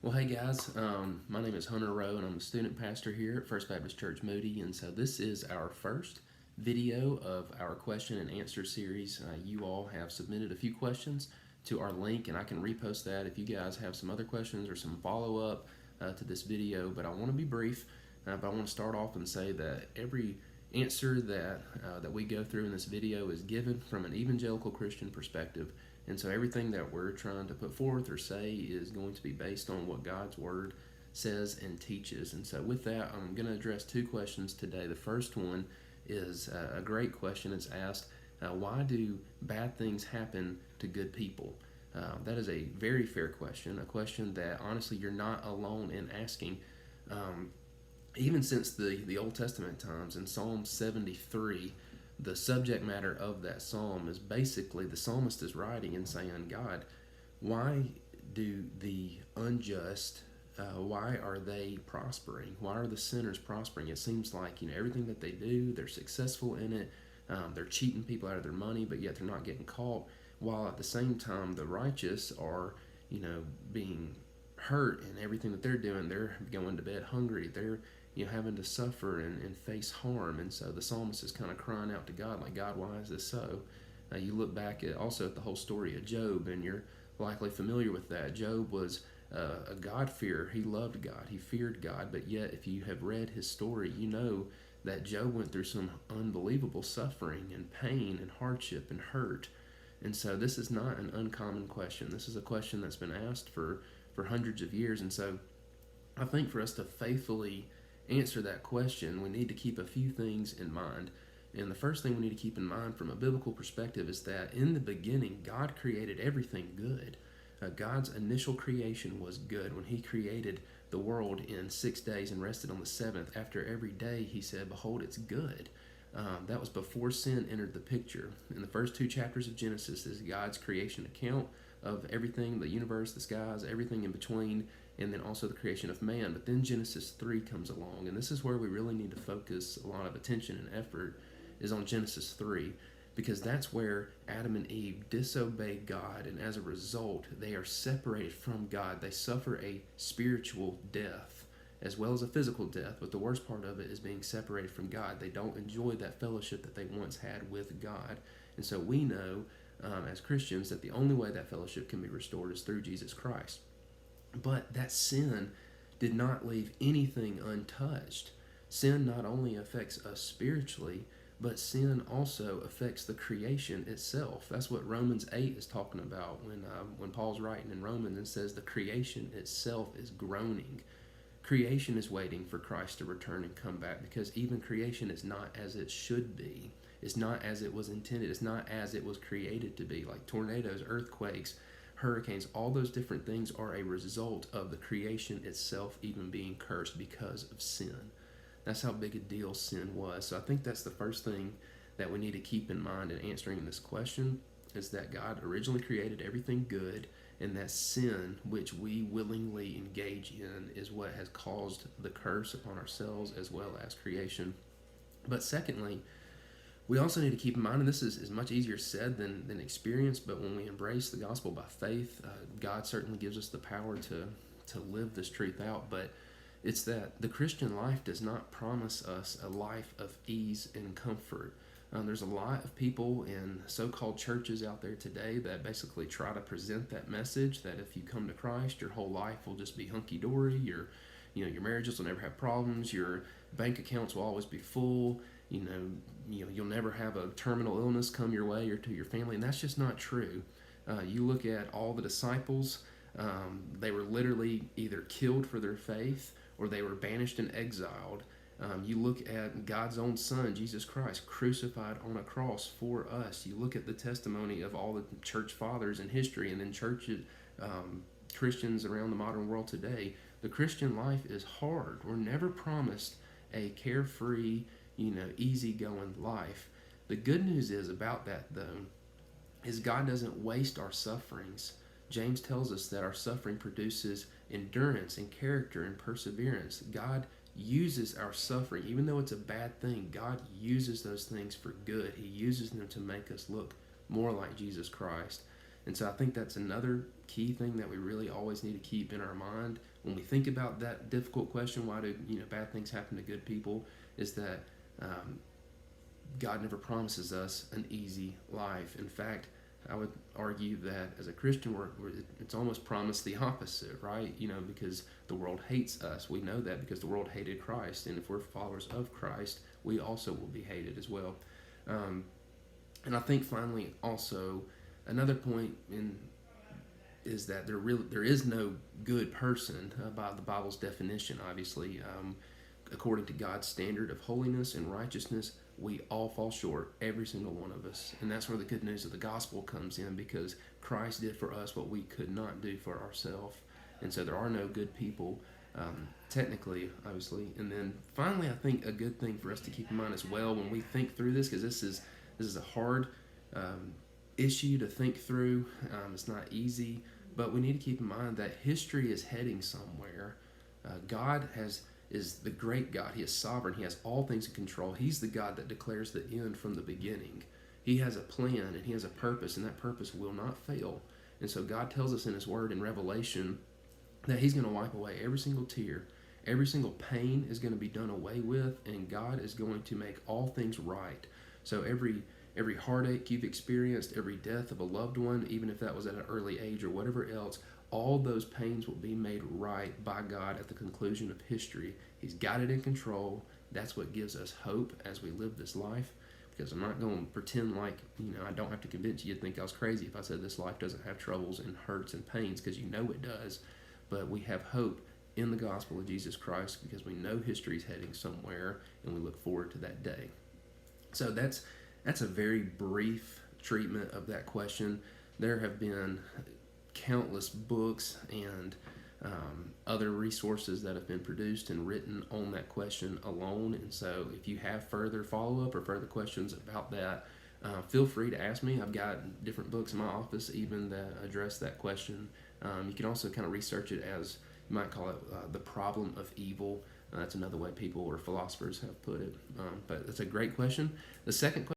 Well, hey guys, my name is Hunter Rowe, and I'm a student pastor here at First Baptist Church Moody. And so this is our first video of our question and answer series. You all have submitted a few questions to our link, and I can repost that if you guys have some other questions or some follow up to this video. But I want to be brief, but I want to start off and say that every answer that we go through in this video is given from an evangelical Christian perspective. And so everything that we're trying to put forth or say is going to be based on what God's Word says and teaches. And so with that, I'm going to address two questions today. The first one is a great question. It's asked, why do bad things happen to good people? That is a very fair question, a question that honestly you're not alone in asking. Even since the Old Testament times, in Psalm 73, the subject matter of that psalm is basically the psalmist is writing and saying, God, why do the unjust, why are they prospering? Why are the sinners prospering? It seems like everything that they do, they're successful in it. They're cheating people out of their money, but yet they're not getting caught. While at the same time, the righteous are, being hurt in everything that they're doing. They're going to bed hungry. They're having to suffer and face harm. And so the psalmist is kind of crying out to God, like, God, why is this so? You look back at the whole story of Job, and you're likely familiar with that. Job was a God-fearer. He loved God. He feared God. But yet, if you have read his story, you know that Job went through some unbelievable suffering and pain and hardship and hurt. And so this is not an uncommon question. This is a question that's been asked for hundreds of years. And so I think for us to faithfully answer that question, we need to keep a few things in mind. And the first thing we need to keep in mind from a biblical perspective is that in the beginning, God created everything good. God's initial creation was good. When he created the world in 6 days and rested on the seventh, after every day he said, behold, it's good. That was before sin entered the picture. In the first two chapters of Genesis is God's creation account of everything, the universe, the skies, everything in between, and then also the creation of man. But then Genesis 3 comes along, and this is where we really need to focus a lot of attention and effort, is on Genesis 3, because that's where Adam and Eve disobeyed God, and as a result, they are separated from God. They suffer a spiritual death as well as a physical death, but the worst part of it is being separated from God. They don't enjoy that fellowship that they once had with God. And so we know as Christians that the only way that fellowship can be restored is through Jesus Christ. But that sin did not leave anything untouched. Sin not only affects us spiritually, but sin also affects the creation itself. That's what Romans 8 is talking about when Paul's writing in Romans and says the creation itself is groaning. Creation is waiting for Christ to return and come back, because even creation is not as it should be. It's not as it was intended. It's not as it was created to be. Like tornadoes, earthquakes, hurricanes, all those different things are a result of the creation itself even being cursed because of sin. That's how big a deal sin was. So I think that's the first thing that we need to keep in mind in answering this question, is that God originally created everything good, and that sin, which we willingly engage in, is what has caused the curse upon ourselves as well as creation. But secondly, we also need to keep in mind, and this is much easier said than experienced, but when we embrace the gospel by faith, God certainly gives us the power to live this truth out. But it's that the Christian life does not promise us a life of ease and comfort. There's a lot of people in so-called churches out there today that basically try to present that message that if you come to Christ, your whole life will just be hunky-dory. Your marriages will never have problems. Your bank accounts will always be full. You'll never have a terminal illness come your way or to your family, and that's just not true. You look at all the disciples; they were literally either killed for their faith or they were banished and exiled. You look at God's own Son, Jesus Christ, crucified on a cross for us. You look at the testimony of all the church fathers in history, and then Christians around the modern world today. The Christian life is hard. We're never promised a carefree, easygoing life. The good news is about that, though, is God doesn't waste our sufferings. James tells us that our suffering produces endurance and character and perseverance. God uses our suffering, even though it's a bad thing. God uses those things for good. He uses them to make us look more like Jesus Christ. And so I think that's another key thing that we really always need to keep in our mind when we think about that difficult question, why do bad things happen to good people, is that God never promises us an easy life. In fact, I would argue that as a Christian, it's almost promised the opposite, right? Because the world hates us. We know that because the world hated Christ, and if we're followers of Christ, we also will be hated as well. And I think finally, also, another point is that there is no good person by the Bible's definition. Obviously, according to God's standard of holiness and righteousness, we all fall short, every single one of us. And that's where the good news of the gospel comes in, because Christ did for us what we could not do for ourselves. And so there are no good people, technically, obviously. And then finally, I think a good thing for us to keep in mind as well when we think through this, because this is a hard issue to think through. It's not easy, but we need to keep in mind that history is heading somewhere. God is the great God. He is sovereign. He has all things in control. He's the God that declares the end from the beginning. He has a plan and he has a purpose, and that purpose will not fail. And so God tells us in his word in Revelation that he's going to wipe away every single tear. Every single pain is going to be done away with, and God is going to make all things right. So every heartache you've experienced, every death of a loved one, even if that was at an early age or whatever else, all those pains will be made right by God at the conclusion of history. He's got it in control. That's what gives us hope as we live this life, because I'm not going to pretend like, I don't have to convince you to think I was crazy if I said this life doesn't have troubles and hurts and pains, because it does. But we have hope in the gospel of Jesus Christ because we know history's heading somewhere, and we look forward to that day. So that's a very brief treatment of that question. There have been countless books and other resources that have been produced and written on that question alone. And so if you have further follow-up or further questions about that, feel free to ask me. I've got different books in my office even that address that question. You can also kind of research it as, you might call it, the problem of evil. That's another way people or philosophers have put it. But it's a great question. The second question